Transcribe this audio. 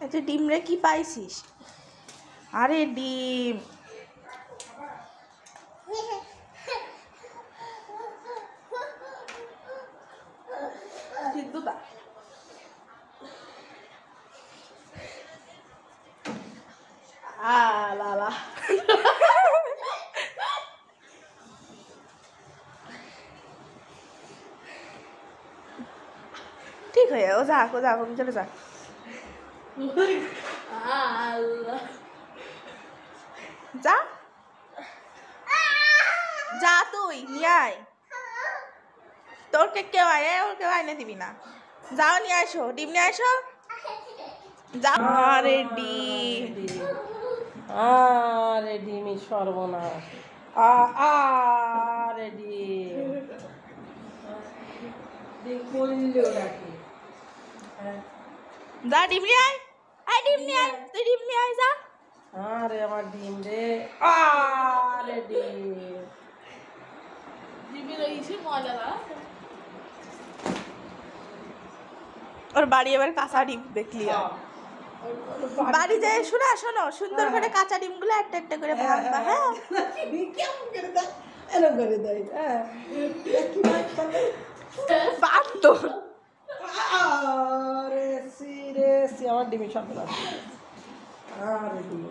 আচ্ছা ডিম রে কি পাইছিস? আরে ডিম বাবা ঠিক হয়ে ও যাক চলে যাক। যা যা তুই নিয়ে আয়, তোর কেউ আয় ওর কেউ আইনে দিবি না। যাও নিয়ে আসো ডিম নিয়ে আসো যাও। আরে ডিম আরে ডিমি সর্বনাশ। আরে ডিম যা ডিম নিয়ে আয়, আয় ডিম নিয়ে আয়, তুই ডিম নিয়ে আয় যা। আরে আমার ডিম রে, আরে ডিম ওর বাড়ি এবার কাঁচা ডিম দেখলি বাড়ি যায় শোনো সুন্দর করে কাঁচা ডিমগুলো একটা একটা করে ভাঙবা। হ্যাঁ বান্দর আরে সিরিয়াস আমার ডিমি সর্বনাশ। আরে ডিম